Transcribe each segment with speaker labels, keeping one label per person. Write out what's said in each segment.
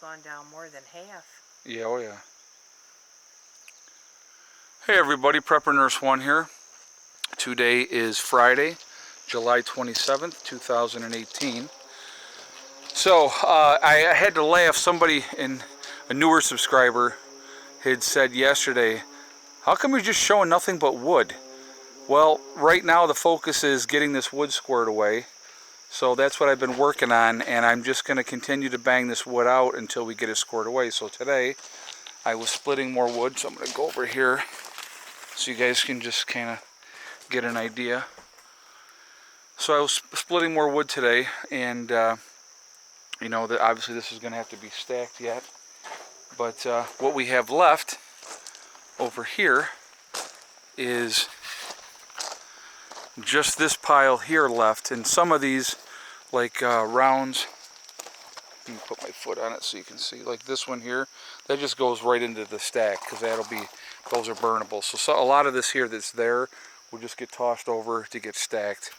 Speaker 1: Gone down more than half.
Speaker 2: Yeah, oh yeah. Hey everybody, Prepper Nurse 1 here. Today is Friday, July 27th, 2018. So, I had to laugh. Somebody, a newer subscriber, had said yesterday, how come you're just showing nothing but wood? Well, right now the focus is getting this wood squared away. So that's what I've been working on, and I'm just going to continue to bang this wood out until we get it squared away. So today, I was splitting more wood, so I'm going to go over here so you guys can just kind of get an idea. So I was splitting more wood today, and you know that obviously this is going to have to be stacked yet. But what we have left over here is just this pile here left, and some of these, like rounds, let me put my foot on it so you can see, like this one here, that just goes right into the stack because those are burnable. So a lot of this here that's there will just get tossed over to get stacked.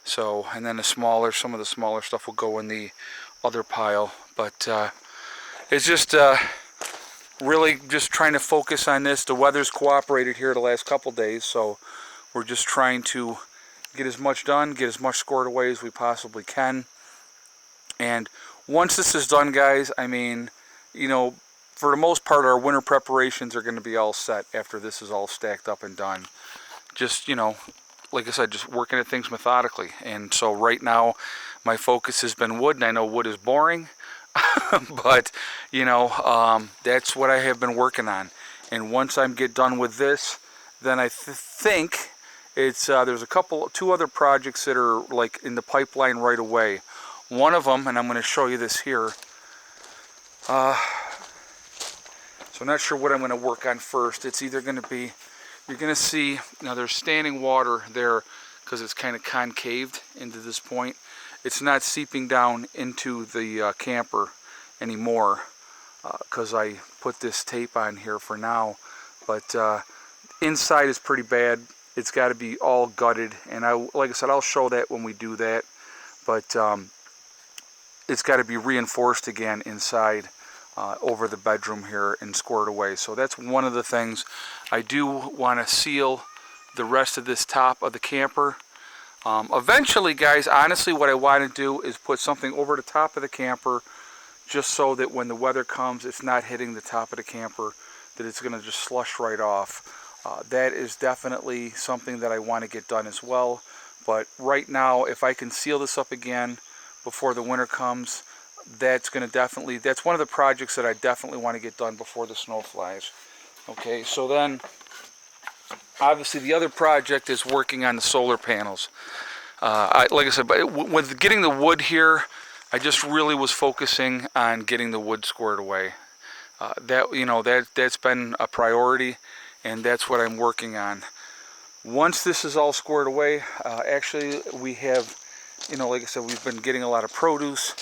Speaker 2: So, and then some of the smaller stuff will go in the other pile. But it's just really just trying to focus on this. The weather's cooperated here the last couple days, so we're just trying to get as much done, get as much scored away as we possibly can. And once this is done, guys, I mean, you know, for the most part, our winter preparations are going to be all set after this is all stacked up and done. Just, you know, like I said, just working at things methodically. And so right now, my focus has been wood, and I know wood is boring, but, you know, that's what I have been working on. And once I get done with this, then I think it's, there's two other projects that are like in the pipeline right away. One of them, and I'm going to show you this here. So I'm not sure what I'm going to work on first. It's either going to be, you're going to see, now there's standing water there because it's kind of concaved into this point. It's not seeping down into the camper anymore because I put this tape on here for now. But inside is pretty bad. It's got to be all gutted, and like I said, I'll show that when we do that. But it's got to be reinforced again inside over the bedroom here and squared away. So that's one of the things. I do want to seal the rest of this top of the camper. Eventually, guys, honestly, what I want to do is put something over the top of the camper just so that when the weather comes, it's not hitting the top of the camper, that it's going to just slush right off. That is definitely something that I want to get done as well. But right now, if I can seal this up again before the winter comes, that's one of the projects that I definitely want to get done before the snow flies. Okay, so then obviously the other project is working on the solar panels. Like I said, but with getting the wood here, I just really was focusing on getting the wood squared away. That's been a priority, and that's what I'm working on. Once this is all squared away, actually we have, you know, like I said, we've been getting a lot of produce,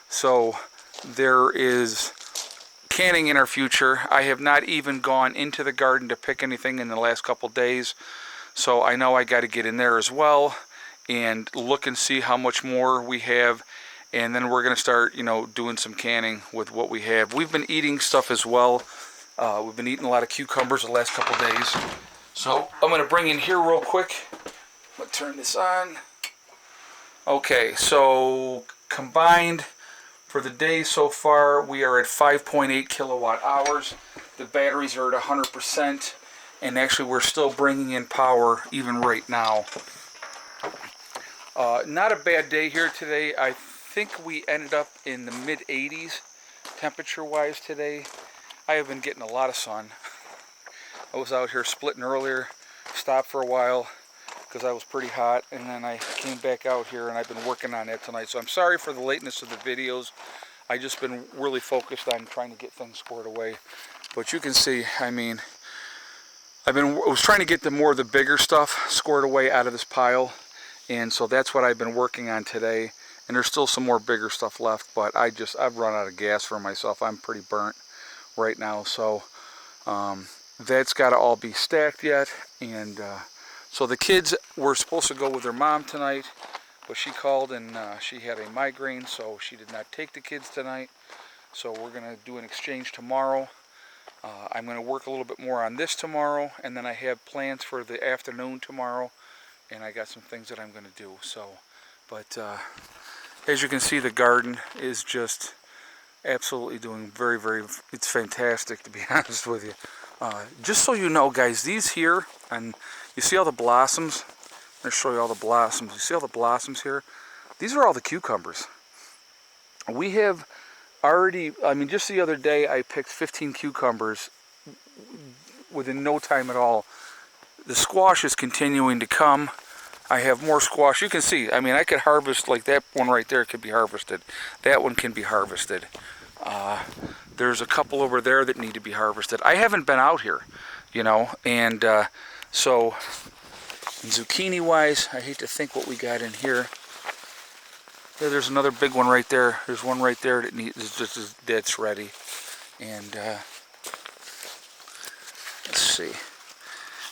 Speaker 2: so there is canning in our future. I have not even gone into the garden to pick anything in the last couple days, so I know I got to get in there as well and look and see how much more we have, and then we're going to start, you know, doing some canning with what we have. We've been eating stuff as well. We've been eating a lot of cucumbers the last couple days. So I'm going to bring in here real quick. I'm going to turn this on. Okay, so combined for the day so far, we are at 5.8 kilowatt hours. The batteries are at 100%, and actually we're still bringing in power even right now. Not a bad day here today. I think we ended up in the mid 80s temperature-wise today. I have been getting a lot of sun. I was out here splitting earlier, stopped for a while because I was pretty hot, and then I came back out here and I've been working on that tonight. So I'm sorry for the lateness of the videos. I just been really focused on trying to get things squared away. But you can see, I mean, I was trying to get more of the bigger stuff squared away out of this pile, and so that's what I've been working on today. And there's still some more bigger stuff left, but I've run out of gas for myself. I'm pretty burnt right now, so that's got to all be stacked yet. And so the kids were supposed to go with their mom tonight, but she called and she had a migraine, so she did not take the kids tonight. So we're going to do an exchange tomorrow. I'm going to work a little bit more on this tomorrow, and then I have plans for the afternoon tomorrow, and I got some things that I'm going to do. So, but as you can see, the garden is just absolutely doing very, very, it's fantastic, to be honest with you. Just so you know, guys, these here, and you see all the blossoms? I'm going to show you all the blossoms. You see all the blossoms here? These are all the cucumbers. We have already, I mean, just the other day I picked 15 cucumbers within no time at all. The squash is continuing to come. I have more squash. You can see, I mean, I could harvest, like that one right there could be harvested. That one can be harvested. There's a couple over there that need to be harvested. I haven't been out here, you know, and so zucchini wise, I hate to think what we got in here. Yeah, there's another big one right there. There's one right there that that's ready. And let's see.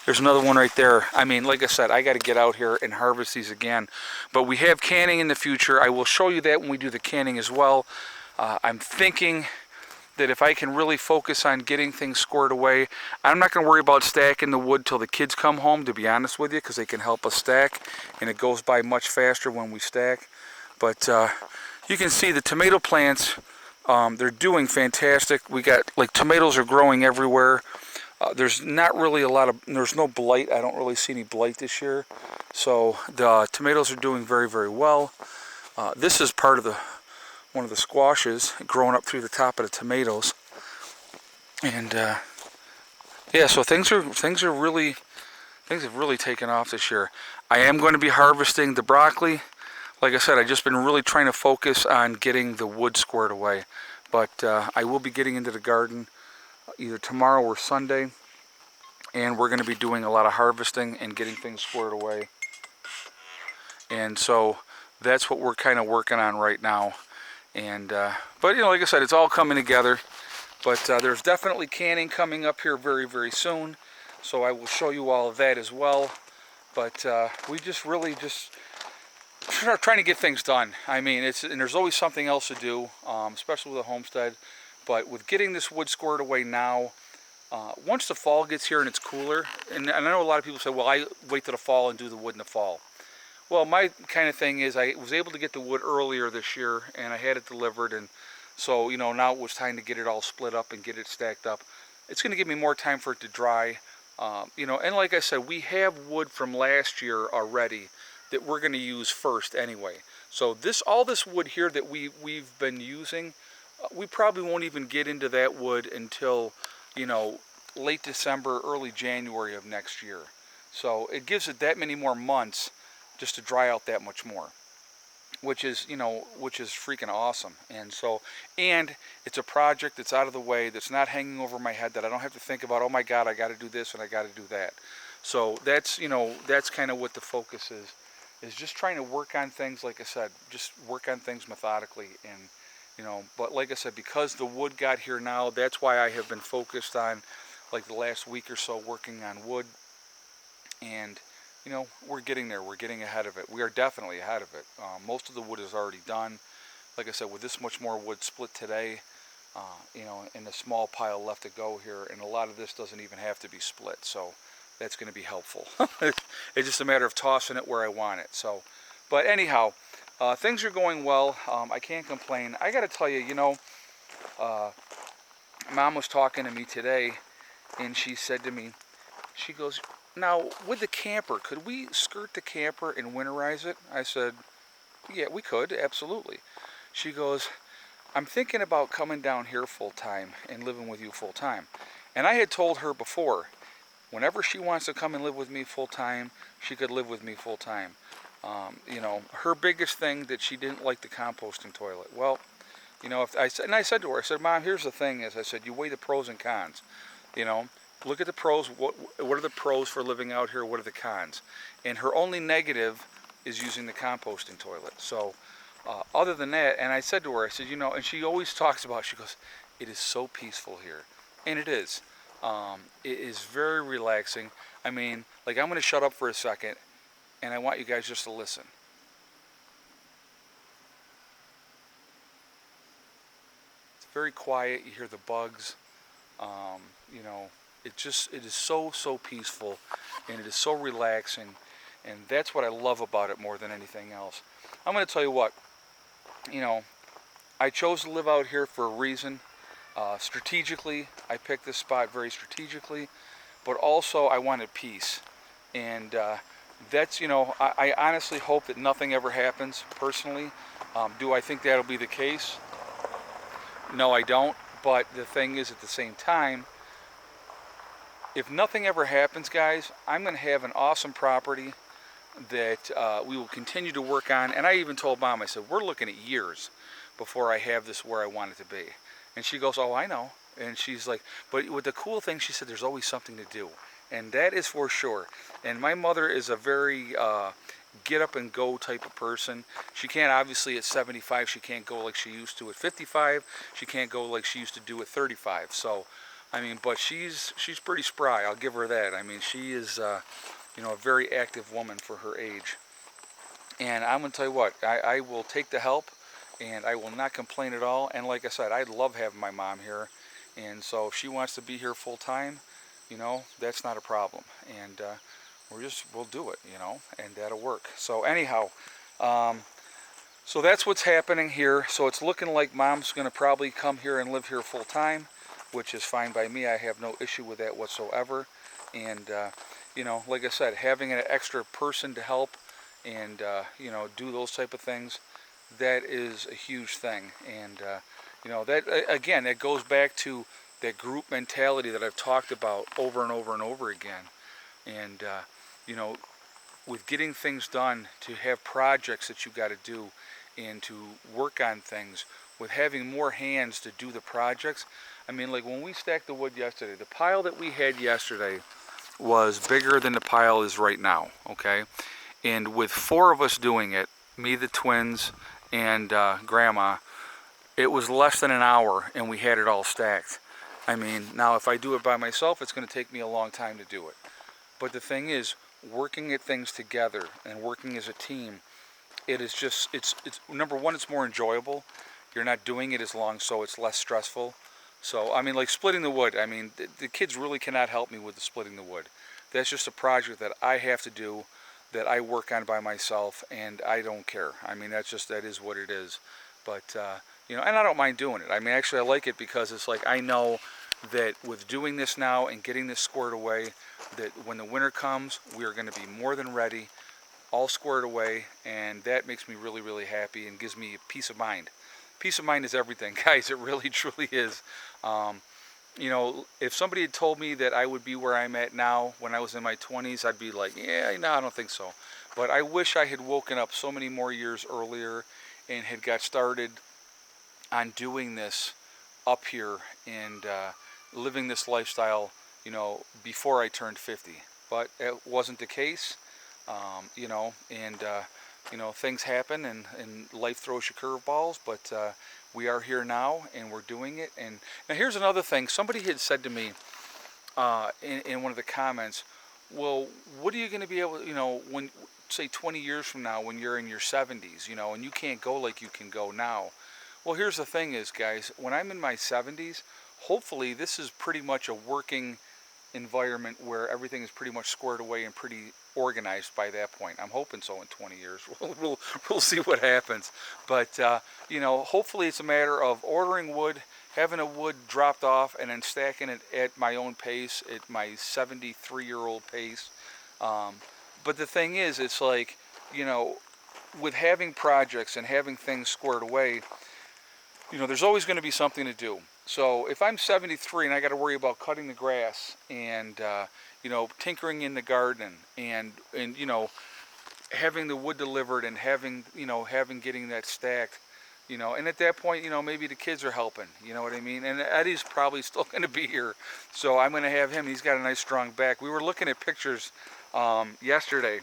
Speaker 2: There's another one right there. I mean, like I said, I got to get out here and harvest these again. But we have canning in the future. I will show you that when we do the canning as well. I'm thinking that if I can really focus on getting things squared away, I'm not going to worry about stacking the wood till the kids come home, to be honest with you, because they can help us stack, and it goes by much faster when we stack. But you can see the tomato plants, they're doing fantastic. We got, like, tomatoes are growing everywhere. There's not really a lot of, there's no blight. I don't really see any blight this year. So the tomatoes are doing very, very well. This is part of one of the squashes growing up through the top of the tomatoes. And yeah, so things have really taken off this year. I am going to be harvesting the broccoli. Like I said, I've just been really trying to focus on getting the wood squared away. But I will be getting into the garden either tomorrow or Sunday, and we're going to be doing a lot of harvesting and getting things squared away. And so that's what we're kind of working on right now. And but, you know, like I said, it's all coming together. But there's definitely canning coming up here very, very soon. So I will show you all of that as well. But we just really trying to get things done. I mean, and there's always something else to do, especially with a homestead. But with getting this wood squared away now, once the fall gets here and it's cooler, and I know a lot of people say, well, I wait till the fall and do the wood in the fall. Well, my kind of thing is I was able to get the wood earlier this year, and I had it delivered, and so, you know, now it was time to get it all split up and get it stacked up. It's going to give me more time for it to dry, you know, and like I said, we have wood from last year already that we're going to use first anyway. So all this wood here that we've been using, we probably won't even get into that wood until, you know, late December, early January of next year. So it gives it that many more months just to dry out that much more, which is, you know, which is freaking awesome. And so, and it's a project that's out of the way, that's not hanging over my head, that I don't have to think about, oh my God, I got to do this and I got to do that. So that's, you know, that's kind of what the focus is just trying to work on things, like I said, just work on things methodically. And, you know, but like I said, because the wood got here now, that's why I have been focused on, like, the last week or so, working on wood. And, you know, we're getting there. We're getting ahead of it. We are definitely ahead of it. Most of the wood is already done. Like I said, with this much more wood split today, you know, and a small pile left to go here, and a lot of this doesn't even have to be split. So that's going to be helpful. It's just a matter of tossing it where I want it. So, but anyhow, things are going well. I can't complain. I got to tell you, you know, Mom was talking to me today, and she said to me, she goes, now, with the camper, could we skirt the camper and winterize it? I said, yeah, we could, absolutely. She goes, I'm thinking about coming down here full-time and living with you full-time. And I had told her before, whenever she wants to come and live with me full-time, she could live with me full-time. You know, her biggest thing that she didn't like the composting toilet. Well, you know, I said to her, I said, Mom, here's the thing is, I said, you weigh the pros and cons, you know. Look at the pros. What are the pros for living out here? What are the cons? And her only negative is using the composting toilet. So other than that, and I said to her, I said, you know, and she always talks about, she goes, it is so peaceful here. And it is. It is very relaxing. I mean, like, I'm going to shut up for a second, and I want you guys just to listen. It's very quiet. You hear the bugs. You know, it is so peaceful, and it is so relaxing, and that's what I love about it more than anything else. I'm going to tell you what, you know, I chose to live out here for a reason. Strategically, I picked this spot very strategically, but also I wanted peace, and that's, you know, I honestly hope that nothing ever happens personally. Do I think that'll be the case? No, I don't. But the thing is, at the same time, if nothing ever happens, guys, I'm going to have an awesome property that we will continue to work on. And I even told Mom, I said, we're looking at years before I have this where I want it to be. And she goes, oh, I know. And she's like, but with the cool thing, she said, there's always something to do. And that is for sure. And my mother is a very get up and go type of person. She can't, obviously, at 75, she can't go like she used to at 55. She can't go like she used to do at 35. So, I mean, but she's pretty spry. I'll give her that. I mean, she is, you know, a very active woman for her age. And I'm going to tell you what, I will take the help, and I will not complain at all. And like I said, I love having my mom here. And so if she wants to be here full time, you know, that's not a problem. And we'll do it, you know, and that'll work. So anyhow, so that's what's happening here. So it's looking like Mom's going to probably come here and live here full time, which is fine by me. I have no issue with that whatsoever. And, you know, like I said, having an extra person to help and, you know, do those type of things, that is a huge thing. And, you know, that, again, that goes back to that group mentality that I've talked about over and over and over again. And, you know, with getting things done, to have projects that you got to do and to work on things, with having more hands to do the projects. I mean, like when we stacked the wood yesterday, the pile that we had yesterday was bigger than the pile is right now, okay? And with 4 of us doing it, me, the twins, and Grandma, it was less than an hour and we had it all stacked. I mean, now if I do it by myself, it's going to take me a long time to do it. But the thing is, working at things together and working as a team, it is just, it's number one, it's more enjoyable. You're not doing it as long, so it's less stressful. So, I mean, like splitting the wood, I mean, the kids really cannot help me with the splitting the wood. That's just a project that I have to do, that I work on by myself, and I don't care. I mean, that is what it is. But, you know, and I don't mind doing it. I mean, actually, I like it because it's like I know that with doing this now and getting this squared away, that when the winter comes, we are going to be more than ready, all squared away, and that makes me really, really happy and gives me peace of mind. Peace of mind is everything, guys. It really, truly is. You know, if somebody had told me that I would be where I'm at now when I was in my 20s, I'd be like, yeah, no, I don't think so. But I wish I had woken up so many more years earlier and had got started on doing this up here and living this lifestyle, you know, before I turned 50. But it wasn't the case, you know, and, you know, things happen and life throws you curveballs, but we are here now and we're doing it. And now here's another thing. Somebody had said to me in one of the comments, well, what are you going to be able to, you know, when, say 20 years from now, when you're in your 70s, you know, and you can't go like you can go now. Well, here's the thing is, guys, when I'm in my 70s, hopefully this is pretty much a working environment where everything is pretty much squared away and pretty organized by that point. I'm hoping so in 20 years. We'll see what happens. But, you know, hopefully it's a matter of ordering wood, having a wood dropped off, and then stacking it at my own pace, at my 73-year-old pace. But the thing is, it's like, you know, with having projects and having things squared away, you know, there's always going to be something to do. So if I'm 73 and I got to worry about cutting the grass and, you know, tinkering in the garden and, you know, having the wood delivered and having, you know, getting that stacked, you know, and at that point, you know, maybe the kids are helping, you know what I mean? And Eddie's probably still going to be here. So I'm going to have him. He's got a nice strong back. We were looking at pictures yesterday,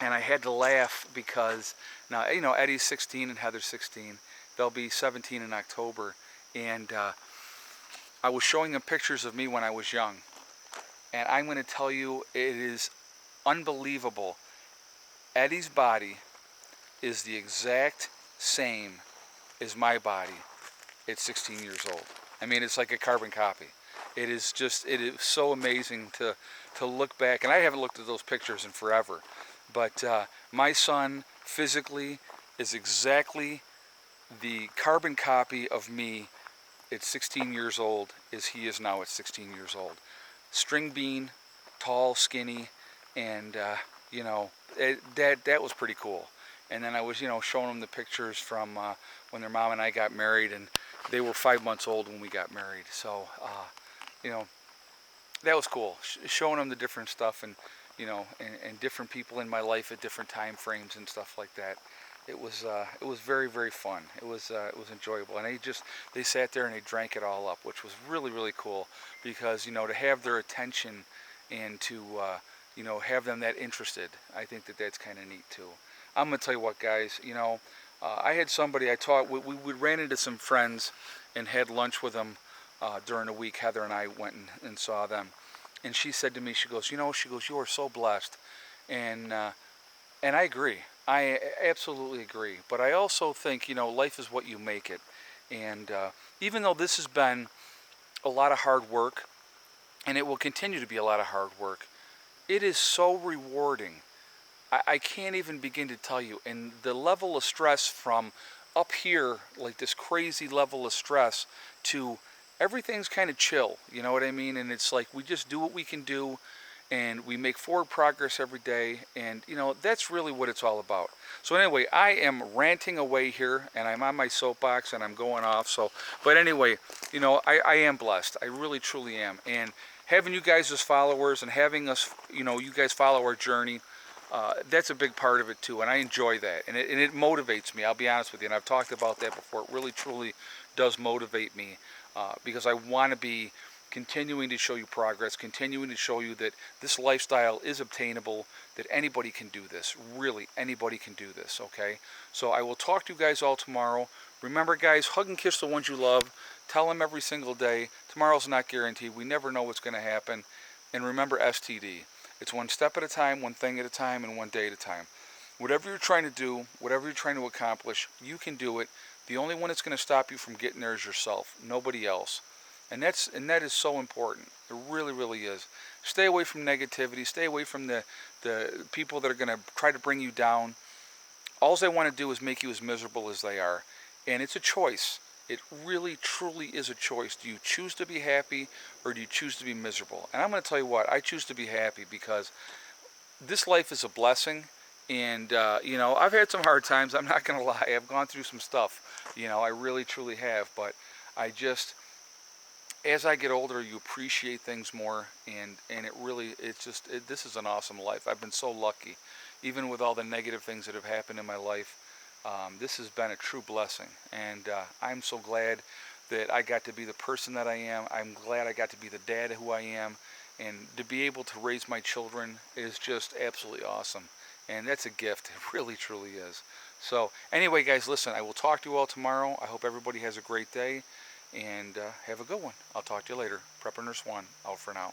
Speaker 2: and I had to laugh because now, you know, Eddie's 16 and Heather's 16. They'll be 17 in October. And I was showing them pictures of me when I was young. And I'm going to tell you, it is unbelievable. Eddie's body is the exact same as my body. at 16 years old. I mean, it's like a carbon copy. It is so amazing to look back, and I haven't looked at those pictures in forever, but my son physically is exactly the carbon copy of me at 16 years old as he is now at 16 years old. String bean, tall, skinny, and that was pretty cool. And then I was showing them the pictures from when their mom and I got married, and they were 5 months old when we got married. So you know that was cool, showing them the different stuff, and and different people in my life at different time frames and stuff like that. It was very, very fun. It was enjoyable, and they sat there and they drank it all up, which was really, really cool, because to have their attention and to have them that interested, I think that's kind of neat too. I'm gonna tell you what, guys. I had somebody I taught. We ran into some friends and had lunch with them during the week. Heather and I went and saw them, and she said to me, she goes, you are so blessed, and I agree. I absolutely agree. But I also think, life is what you make it. And even though this has been a lot of hard work, and it will continue to be a lot of hard work, it is so rewarding. I can't even begin to tell you. And the level of stress from up here, like this crazy level of stress, to everything's kind of chill. You know what I mean? And it's like we just do what we can do, and we make forward progress every day, and that's really what it's all about. So anyway, I am ranting away here, and I'm on my soapbox, and I'm going off. But anyway, I am blessed. I really, truly am. And having you guys as followers, and having us, you guys follow our journey, that's a big part of it too, and I enjoy that, and it motivates me. I'll be honest with you, and I've talked about that before. It really, truly does motivate me, because I want to be continuing to show you progress, continuing to show you that this lifestyle is obtainable, that anybody can do this. Really, anybody can do this, okay? So I will talk to you guys all tomorrow. Remember, guys, hug and kiss the ones you love. Tell them every single day. Tomorrow's not guaranteed. We never know what's going to happen. And remember STD. It's one step at a time, one thing at a time, and one day at a time. Whatever you're trying to do, whatever you're trying to accomplish, you can do it. The only one that's going to stop you from getting there is yourself, nobody else. And that is so important. It really, really is. Stay away from negativity. Stay away from the people that are going to try to bring you down. All they want to do is make you as miserable as they are. And it's a choice. It really, truly is a choice. Do you choose to be happy, or do you choose to be miserable? And I'm going to tell you what, I choose to be happy, because this life is a blessing. And, I've had some hard times. I'm not going to lie. I've gone through some stuff. I really, truly have. But as I get older, you appreciate things more, and this is an awesome life. I've been so lucky, even with all the negative things that have happened in my life. This has been a true blessing, and I'm so glad that I got to be the person that I am. I'm glad I got to be the dad who I am, and to be able to raise my children is just absolutely awesome, and that's a gift. It really, truly is. So anyway, guys, listen, I will talk to you all tomorrow. I hope everybody has a great day, and have a good one. I'll talk to you later. Prepper Nurse 1, out for now.